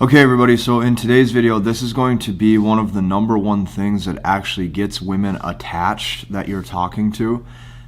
Okay everybody, so in today's video, this is going to be one of the number one things that actually gets women attached that you're talking to.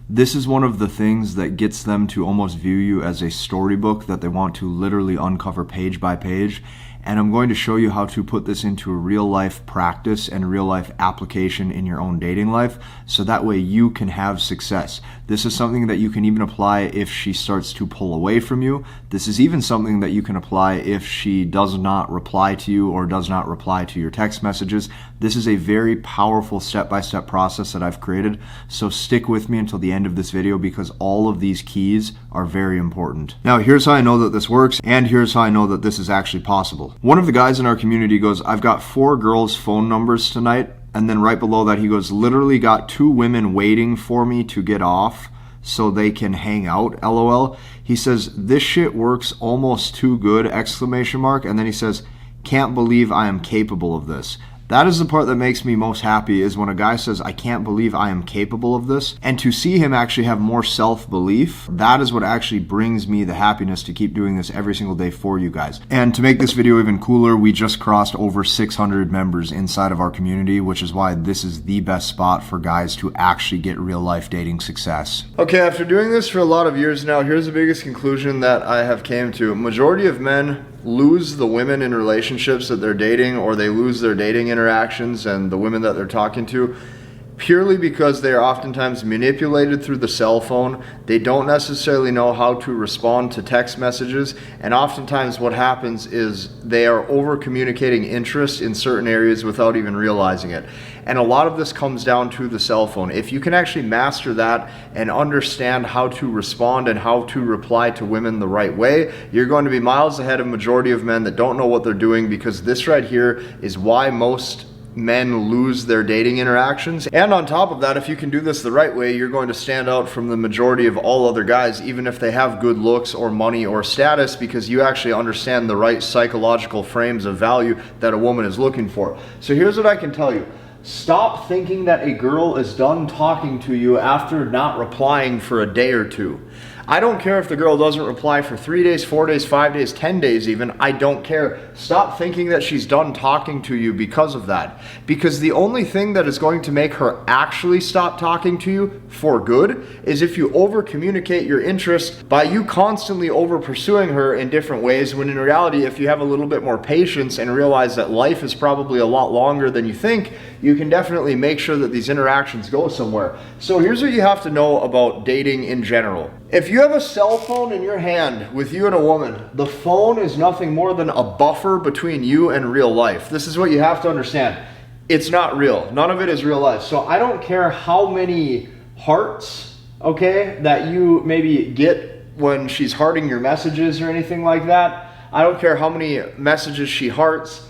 This is one of the things that gets them to almost view you as a storybook that they want to literally uncover page by page. And I'm going to show you how to put this into a real life practice and real life application in your own dating life, so that way you can have success. This is something that you can even apply if she starts to pull away from you. This is even something that you can apply if she does not reply to you or does not reply to your text messages. This is a very powerful step-by-step process that I've created, so stick with me until the end of this video because all of these keys are very important. Now here's how I know that this works, and here's how I know that this is actually possible. One of the guys in our community goes, I've got 4 girls' phone numbers tonight, and then right below that he goes, literally got 2 women waiting for me to get off so they can hang out, LOL. He says, this shit works almost too good, exclamation mark, and then he says, can't believe I am capable of this. That is the part that makes me most happy, is when a guy says, I can't believe I am capable of this. And to see him actually have more self-belief, that is what actually brings me the happiness to keep doing this every single day for you guys. And to make this video even cooler, we just crossed over 600 members inside of our community, which is why this is the best spot for guys to actually get real life dating success. Okay, after doing this for a lot of years now, here's the biggest conclusion that I have came to. Majority of men lose the women in relationships that they're dating, or they lose their dating interactions and the women that they're talking to purely because they are oftentimes manipulated through the cell phone. They don't necessarily know how to respond to text messages, and oftentimes what happens is they are over communicating interest in certain areas without even realizing it. And a lot of this comes down to the cell phone. If you can actually master that and understand how to respond and how to reply to women the right way, you're going to be miles ahead of majority of men that don't know what they're doing, because this right here is why most men lose their dating interactions. And on top of that, if you can do this the right way, you're going to stand out from the majority of all other guys, even if they have good looks or money or status, because you actually understand the right psychological frames of value that a woman is looking for. So here's what I can tell you. Stop thinking that a girl is done talking to you after not replying for a day or two. I don't care if the girl doesn't reply for 3 days, 4 days, 5 days, 10 days even. I don't care. Stop thinking that she's done talking to you because of that. Because the only thing that is going to make her actually stop talking to you for good is if you over communicate your interest by you constantly over pursuing her in different ways, when in reality, if you have a little bit more patience and realize that life is probably a lot longer than you think, you can definitely make sure that these interactions go somewhere. So here's what you have to know about dating in general. If you have a cell phone in your hand with you and a woman, the phone is nothing more than a buffer between you and real life. This is what you have to understand. It's not real. None of it is real life. So I don't care how many hearts, okay, that you maybe get when she's hearting your messages or anything like that. I don't care how many messages she hearts.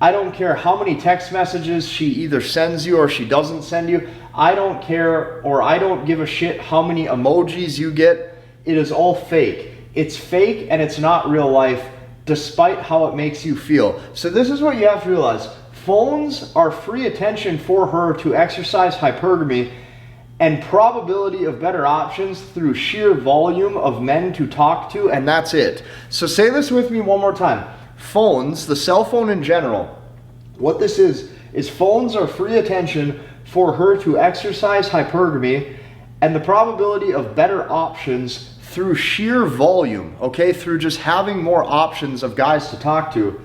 I don't care how many text messages she either sends you or she doesn't send you. I don't care, or I don't give a shit how many emojis you get. It is all fake. It's fake and it's not real life, despite how it makes you feel. So this is what you have to realize. Phones are free attention for her to exercise hypergamy and probability of better options through sheer volume of men to talk to, and that's it. So say this with me one more time. Phones, the cell phone in general, what this is phones are free attention for her to exercise hypergamy and the probability of better options through sheer volume, okay, through just having more options of guys to talk to,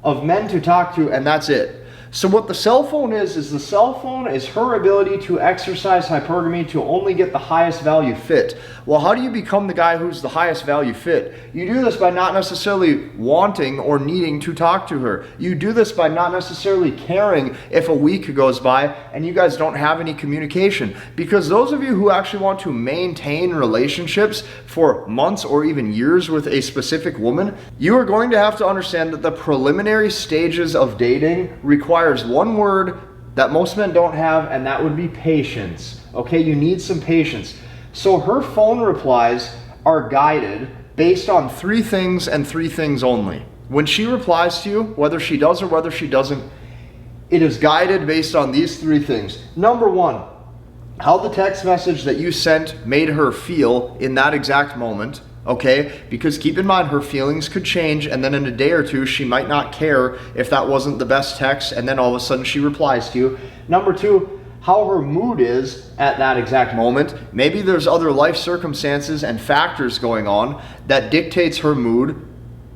of men to talk to, and that's it. So what the cell phone is the cell phone is her ability to exercise hypergamy to only get the highest value fit. Well, how do you become the guy who's the highest value fit? You do this by not necessarily wanting or needing to talk to her. You do this by not necessarily caring if a week goes by and you guys don't have any communication. Because those of you who actually want to maintain relationships for months or even years with a specific woman, you are going to have to understand that the preliminary stages of dating requires one word that most men don't have, and that would be patience. Okay, you need some patience. So her phone replies are guided based on 3 things and 3 things only. When she replies to you, whether she does or whether she doesn't, it is guided based on these 3 things. Number 1, how the text message that you sent made her feel in that exact moment. okay? Because keep in mind, her feelings could change, and then in a day or two, she might not care if that wasn't the best text, and then all of a sudden she replies to you. Number two, how her mood is at that exact moment. Maybe there's other life circumstances and factors going on that dictates her mood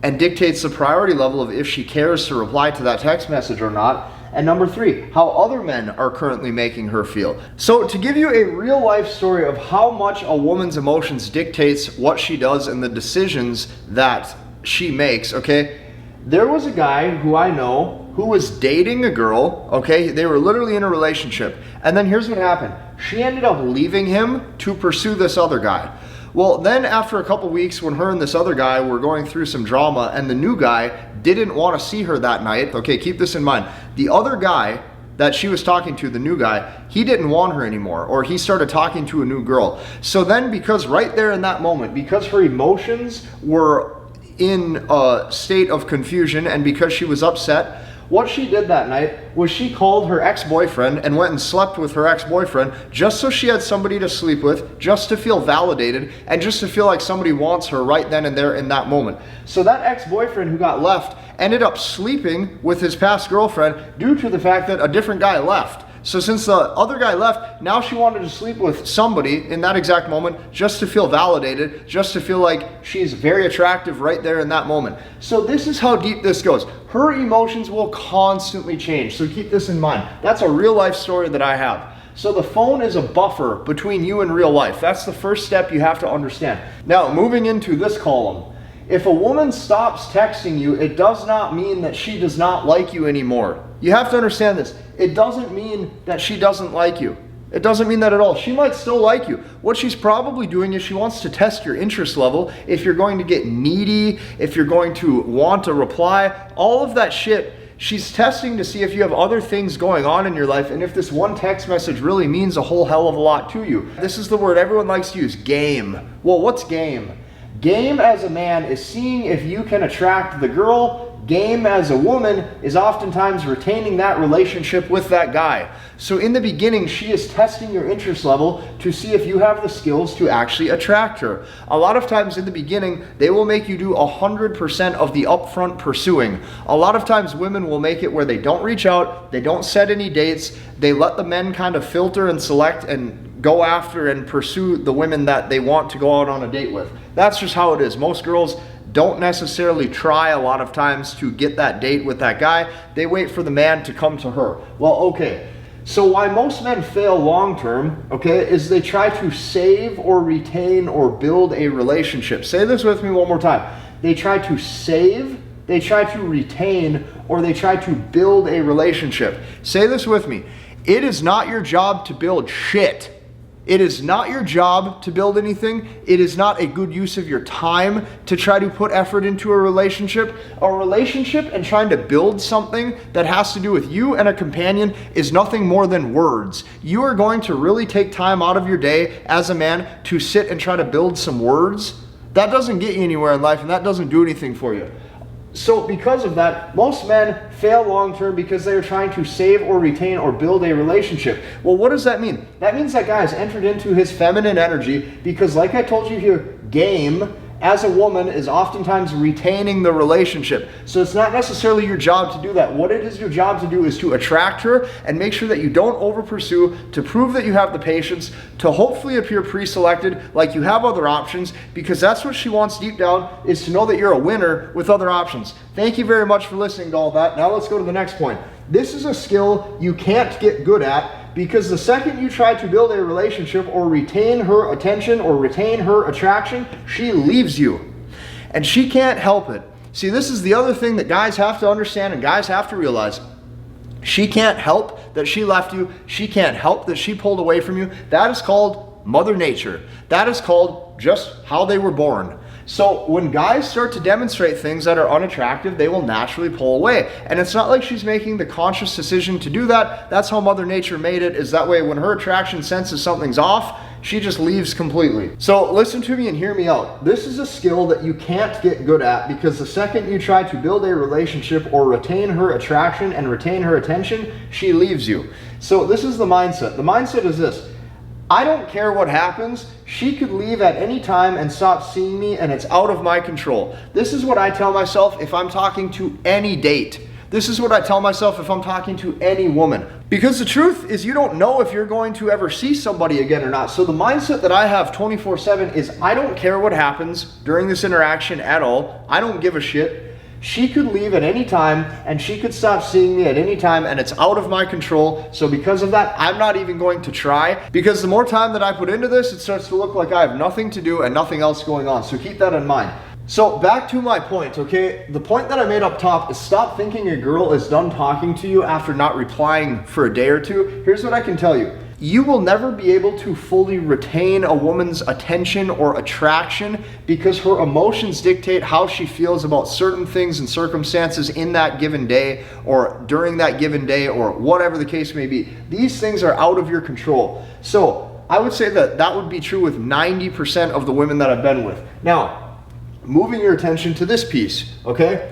and dictates the priority level of if she cares to reply to that text message or not. And number three, how other men are currently making her feel. So to give you a real life story of how much a woman's emotions dictates what she does and the decisions that she makes, okay? There was a guy who I know who was dating a girl, okay? They were literally in a relationship. And then here's what happened. She ended up leaving him to pursue this other guy. Well, then after a couple weeks, when her and this other guy were going through some drama and the new guy didn't want to see her that night, okay, keep this in mind. The other guy that she was talking to, the new guy, he didn't want her anymore, or he started talking to a new girl. So then because right there in that moment, because her emotions were in a state of confusion and because she was upset, what she did that night was she called her ex-boyfriend and went and slept with her ex-boyfriend just so she had somebody to sleep with, just to feel validated, and just to feel like somebody wants her right then and there in that moment. So that ex-boyfriend who got left ended up sleeping with his past girlfriend due to the fact that a different guy left. So since the other guy left, now she wanted to sleep with somebody in that exact moment just to feel validated, just to feel like she's very attractive right there in that moment. So this is how deep this goes. Her emotions will constantly change. So keep this in mind. That's a real life story that I have. So the phone is a buffer between you and real life. That's the first step you have to understand. Now, moving into this column. If a woman stops texting you, it does not mean that she does not like you anymore. You have to understand this. It doesn't mean that she doesn't like you. It doesn't mean that at all. She might still like you. What she's probably doing is she wants to test your interest level. If you're going to get needy, if you're going to want a reply, all of that shit, she's testing to see if you have other things going on in your life and if this one text message really means a whole hell of a lot to you. This is the word everyone likes to use, game. Well, what's game? Game as a man is seeing if you can attract the girl. Game as a woman is oftentimes retaining that relationship with that guy. So in the beginning, she is testing your interest level to see if you have the skills to actually attract her. A lot of times in the beginning, they will make you do 100% of the upfront pursuing. A lot of times women will make it where they don't reach out, they don't set any dates, they let the men kind of filter and select and go after and pursue the women that they want to go out on a date with. That's just how it is. Most girls don't necessarily try a lot of times to get that date with that guy. They wait for the man to come to her. Well, okay. So why most men fail long term, okay, is they try to save or retain or build a relationship. Say this with me one more time. They try to save, they try to retain, or they try to build a relationship. Say this with me. It is not your job to build shit. It is not your job to build anything. It is not a good use of your time to try to put effort into a relationship. A relationship and trying to build something that has to do with you and a companion is nothing more than words. You are going to really take time out of your day as a man to sit and try to build some words. That doesn't get you anywhere in life, and that doesn't do anything for you. So because of that, most men fail long term because they are trying to save or retain or build a relationship. Well, what does that mean? That means that guy has entered into his feminine energy because, like I told you here, game as a woman is oftentimes retaining the relationship. So it's not necessarily your job to do that. What it is your job to do is to attract her and make sure that you don't over pursue, to prove that you have the patience, to hopefully appear pre-selected, like you have other options, because that's what she wants deep down, is to know that you're a winner with other options. Thank you very much for listening to all that. Now let's go to the next point. This is a skill you can't get good at, because the second you try to build a relationship or retain her attention or retain her attraction, she leaves you. And she can't help it. See, this is the other thing that guys have to understand and guys have to realize. She can't help that she left you. She can't help that she pulled away from you. That is called Mother Nature. That is called just how they were born. So when guys start to demonstrate things that are unattractive, they will naturally pull away. And it's not like she's making the conscious decision to do that. That's how Mother Nature made it, is that way when her attraction senses something's off, she just leaves completely. So listen to me and hear me out. This is a skill that you can't get good at, because the second you try to build a relationship or retain her attraction and retain her attention, she leaves you. So this is the mindset. The mindset is this. I don't care what happens. She could leave at any time and stop seeing me, and it's out of my control. This is what I tell myself if I'm talking to any date. This is what I tell myself if I'm talking to any woman. Because the truth is, you don't know if you're going to ever see somebody again or not. So the mindset that I have 24/7 is I don't care what happens during this interaction at all. I don't give a shit. She could leave at any time and she could stop seeing me at any time, and it's out of my control. So because of that, I'm not even going to try, because the more time that I put into this, it starts to look like I have nothing to do and nothing else going on. So keep that in mind. So back to my point, okay? The point that I made up top is stop thinking a girl is done talking to you after not replying for a day or two. Here's what I can tell you. You will never be able to fully retain a woman's attention or attraction, because her emotions dictate how she feels about certain things and circumstances in that given day or during that given day or whatever the case may be. These things are out of your control. So I would say that that would be true with 90% of the women that I've been with. Now, moving your attention to this piece, okay?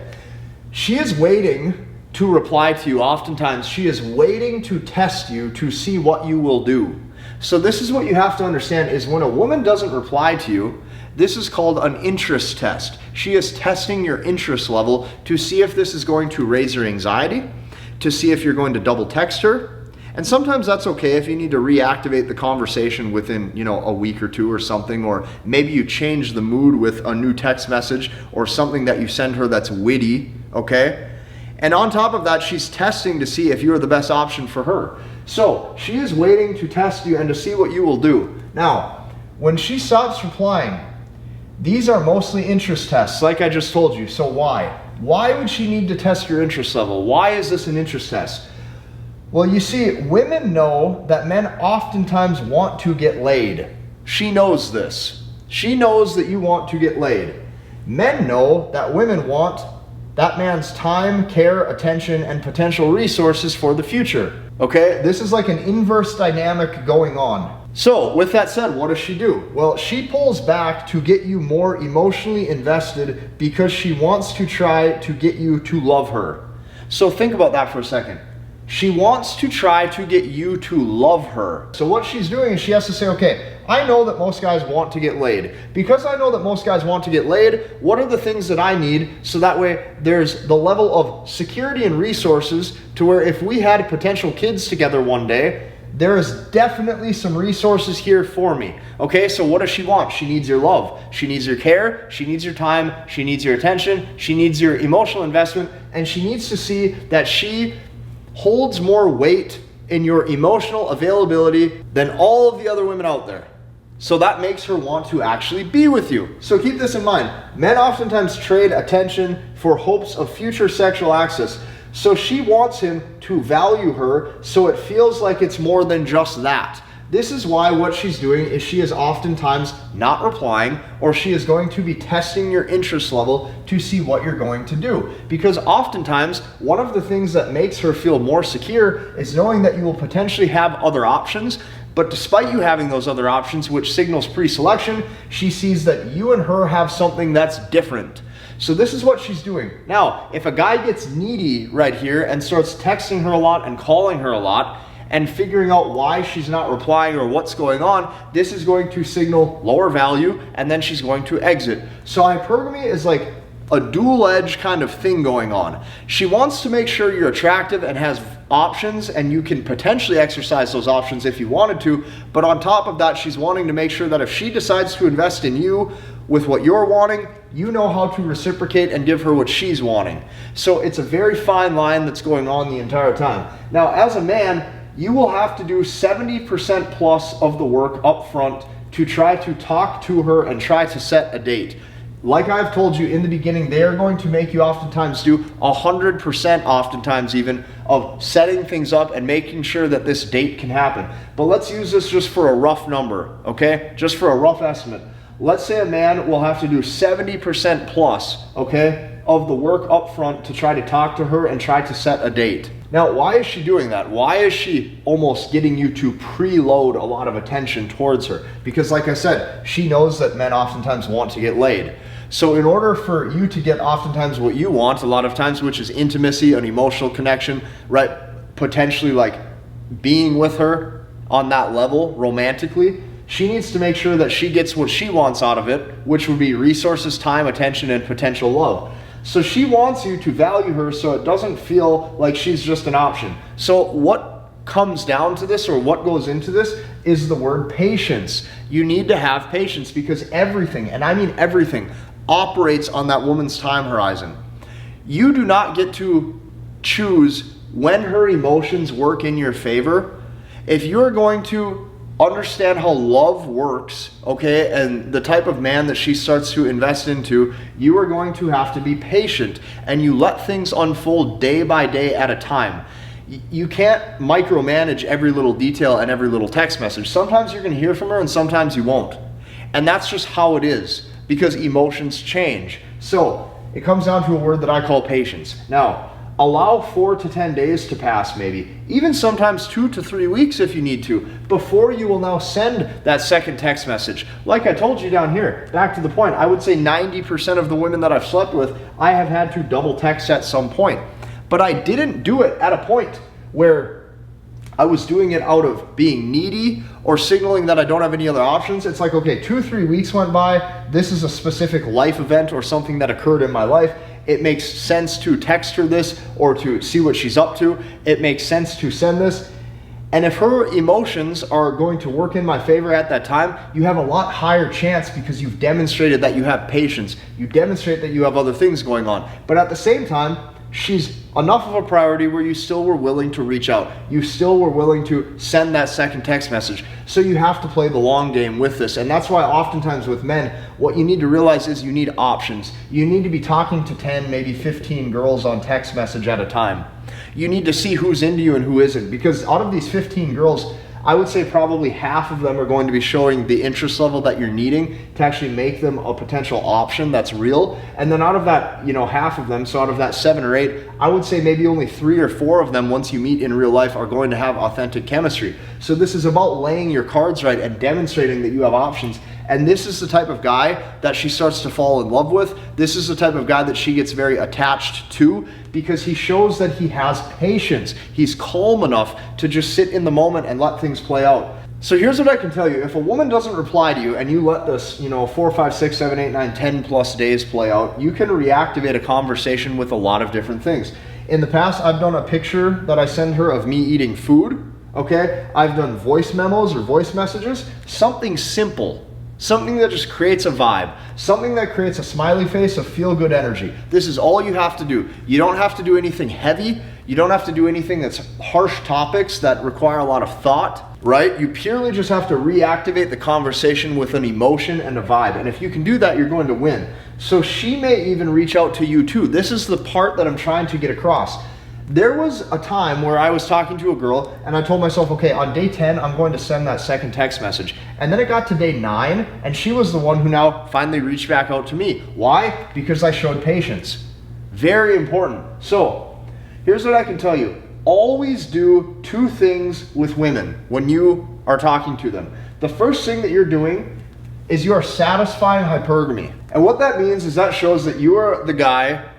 She is waiting to reply to you. Oftentimes she is waiting to test you to see what you will do. So this is what you have to understand, is when a woman doesn't reply to you, this is called an interest test. She is testing your interest level to see if this is going to raise your anxiety, to see if you're going to double text her. And sometimes that's okay if you need to reactivate the conversation within, a week or two or something, or maybe you change the mood with a new text message or something that you send her that's witty, okay? And on top of that, she's testing to see if you're the best option for her. So she is waiting to test you and to see what you will do. Now, when she stops replying, these are mostly interest tests, like I just told you. So why? Why would she need to test your interest level? Why is this an interest test? Well, you see, women know that men oftentimes want to get laid. She knows this. She knows that you want to get laid. Men know that women want that man's time, care, attention, and potential resources for the future. Okay? This is like an inverse dynamic going on. So, with that said, what does she do? Well, she pulls back to get you more emotionally invested because she wants to try to get you to love her. So think about that for a second. She wants to try to get you to love her. So what she's doing is she has to say, okay, I know that most guys want to get laid. Because I know that most guys want to get laid, what are the things that I need so that way there's the level of security and resources to where if we had potential kids together one day, there is definitely some resources here for me. Okay, so what does she want? She needs your love. She needs your care. She needs your time. She needs your attention. She needs your emotional investment. And she needs to see that she holds more weight in your emotional availability than all of the other women out there. So that makes her want to actually be with you. So keep this in mind. Men oftentimes trade attention for hopes of future sexual access. So she wants him to value her so it feels like it's more than just that. This is why what she's doing is she is oftentimes not replying, or she is going to be testing your interest level to see what you're going to do. Because oftentimes, one of the things that makes her feel more secure is knowing that you will potentially have other options. But despite you having those other options, which signals pre-selection, she sees that you and her have something that's different. So this is what she's doing. Now, if a guy gets needy right here and starts texting her a lot and calling her a lot, and figuring out why she's not replying or what's going on, this is going to signal lower value, and then she's going to exit. So hypergamy is like a dual-edged kind of thing going on. She wants to make sure you're attractive and has options, and you can potentially exercise those options if you wanted to, but on top of that, she's wanting to make sure that if she decides to invest in you with what you're wanting, you know how to reciprocate and give her what she's wanting. So it's a very fine line that's going on the entire time. Now, as a man, you will have to do 70% plus of the work up front to try to talk to her and try to set a date. Like I've told you in the beginning, they are going to make you oftentimes do 100%, oftentimes even, of setting things up and making sure that this date can happen. But let's use this just for a rough number, okay? Just for a rough estimate. Let's say a man will have to do 70% plus, okay, of the work up front to try to talk to her and try to set a date. Now, why is she doing that? Why is she almost getting you to preload a lot of attention towards her? Because like I said, she knows that men oftentimes want to get laid. So in order for you to get oftentimes what you want, a lot of times, which is intimacy, an emotional connection, right? Potentially like being with her, on that level romantically, she needs to make sure that she gets what she wants out of it, which would be resources, time, attention, and potential love. So she wants you to value her so it doesn't feel like she's just an option. So what comes down to this, or what goes into this, is the word patience. You need to have patience because everything, and I mean everything, operates on that woman's time horizon. You do not get to choose when her emotions work in your favor. If you're going to understand how love works, okay, and the type of man that she starts to invest into, you are going to have to be patient, and you let things unfold day by day at a time. You can't micromanage every little detail and every little text message. Sometimes you're going to hear from her and sometimes you won't. And that's just how it is, because emotions change. So it comes down to a word that I call patience. Now, allow 4 to 10 days to pass, maybe, even sometimes 2 to 3 weeks if you need to, before you will now send that second text message. Like I told you down here, back to the point, I would say 90% of the women that I've slept with, I have had to double text at some point. But I didn't do it at a point where I was doing it out of being needy or signaling that I don't have any other options. It's like, okay, 2-3 weeks went by, this is a specific life event or something that occurred in my life. It makes sense to text her this or to see what she's up to. It makes sense to send this. And if her emotions are going to work in my favor at that time, you have a lot higher chance because you've demonstrated that you have patience. You demonstrate that you have other things going on. But at the same time, she's enough of a priority where you still were willing to reach out. You still were willing to send that second text message. So you have to play the long game with this. And that's why oftentimes with men, what you need to realize is you need options. You need to be talking to 10, maybe 15 girls on text message at a time. You need to see who's into you and who isn't. Because out of these 15 girls, I would say probably half of them are going to be showing the interest level that you're needing to actually make them a potential option that's real. And then out of that, half of them, so out of that 7 or 8, I would say maybe only 3 or 4 of them, once you meet in real life, are going to have authentic chemistry. So this is about laying your cards right and demonstrating that you have options. And this is the type of guy that she starts to fall in love with. This is the type of guy that she gets very attached to because he shows that he has patience. He's calm enough to just sit in the moment and let things play out. So here's what I can tell you. If a woman doesn't reply to you and you let this, 4, 5, 6, 7, 8, 9, 10 plus days play out, you can reactivate a conversation with a lot of different things. In the past, I've done a picture that I send her of me eating food, okay? I've done voice memos or voice messages, something simple. Something that just creates a vibe. Something that creates a smiley face of feel-good energy. This is all you have to do. You don't have to do anything heavy. You don't have to do anything that's harsh topics that require a lot of thought, right? You purely just have to reactivate the conversation with an emotion and a vibe. And if you can do that, you're going to win. So she may even reach out to you too. This is the part that I'm trying to get across. There was a time where I was talking to a girl and I told myself, okay, on day 10, I'm going to send that second text message. And then it got to day 9 and she was the one who now finally reached back out to me. Why? Because I showed patience. Very important. So here's what I can tell you. Always do 2 things with women when you are talking to them. The first thing that you're doing is you are satisfying hypergamy. And what that means is that shows that you are the guy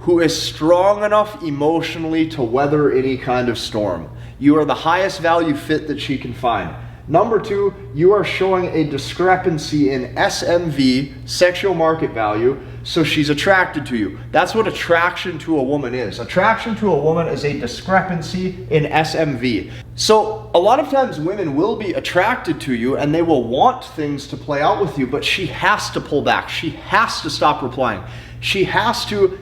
who is strong enough emotionally to weather any kind of storm. You are the highest value fit that she can find. Number 2, you are showing a discrepancy in SMV, sexual market value, so she's attracted to you. That's what attraction to a woman is. Attraction to a woman is a discrepancy in SMV. So a lot of times women will be attracted to you and they will want things to play out with you, but she has to pull back. She has to stop replying. She has to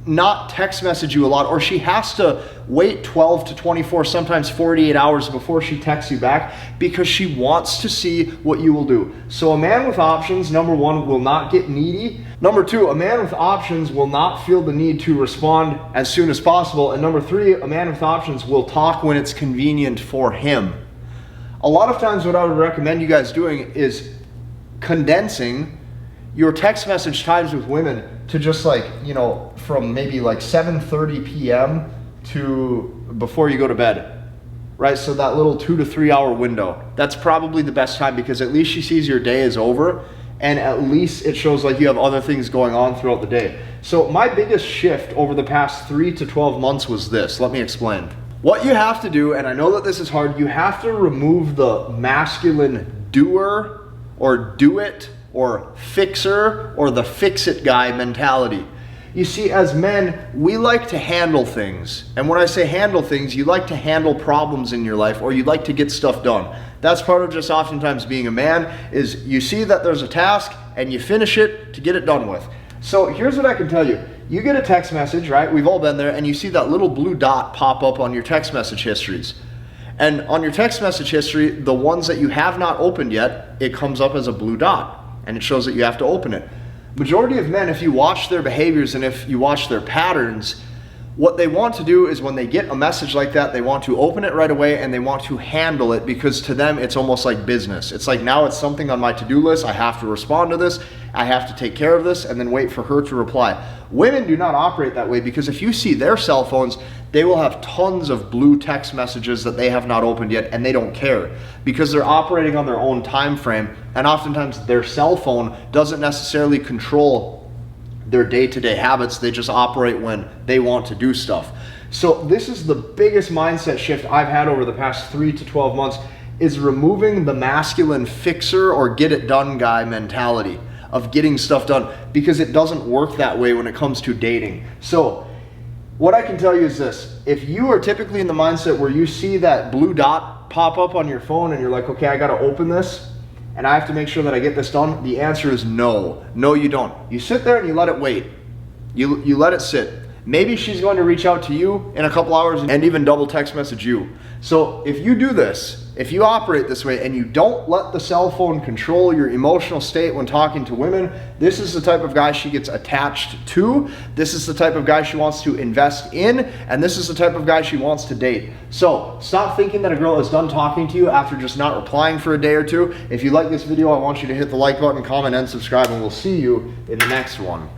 not text message you a lot, or she has to wait 12 to 24, sometimes 48 hours before she texts you back because she wants to see what you will do. So a man with options, number 1, will not get needy. Number 2, a man with options will not feel the need to respond as soon as possible. And number 3, a man with options will talk when it's convenient for him. A lot of times what I would recommend you guys doing is condensing your text message times with women to just from maybe 7:30 p.m. to before you go to bed, right? So that little 2 to 3 hour window, that's probably the best time because at least she sees your day is over and at least it shows like you have other things going on throughout the day. So my biggest shift over the past 3 to 12 months was this. Let me explain. What you have to do, and I know that this is hard, you have to remove the masculine doer or do it or fixer or the fix it guy mentality. You see, as men, we like to handle things. And when I say handle things, you like to handle problems in your life, or you like to get stuff done. That's part of just oftentimes being a man, is you see that there's a task and you finish it to get it done with. So here's what I can tell you. You get a text message, right? We've all been there, and you see that little blue dot pop up on your text message histories. And on your text message history, the ones that you have not opened yet, it comes up as a blue dot, and it shows that you have to open it. Majority of men, if you watch their behaviors and if you watch their patterns, what they want to do is when they get a message like that, they want to open it right away and they want to handle it, because to them it's almost like business. It's like, now it's something on my to-do list, I have to respond to this, I have to take care of this, and then wait for her to reply. Women do not operate that way, because if you see their cell phones, they will have tons of blue text messages that they have not opened yet, and they don't care, because they're operating on their own time frame, and oftentimes their cell phone doesn't necessarily control their day-to-day habits. They just operate when they want to do stuff. So this is the biggest mindset shift I've had over the past 3 to 12 months, is removing the masculine fixer or get it done guy mentality of getting stuff done, because it doesn't work that way when it comes to dating. So what I can tell you is this: if you are typically in the mindset where you see that blue dot pop up on your phone and you're like, okay, I gotta open this and I have to make sure that I get this done, the answer is no. No, you don't. You sit there and you let it wait. You let it sit. Maybe she's going to reach out to you in a couple hours and even double text message you. So if you do this, if you operate this way and you don't let the cell phone control your emotional state when talking to women, this is the type of guy she gets attached to. This is the type of guy she wants to invest in, and this is the type of guy she wants to date. So stop thinking that a girl is done talking to you after just not replying for a day or two. If you like this video, I want you to hit the like button, comment, and subscribe, and we'll see you in the next one.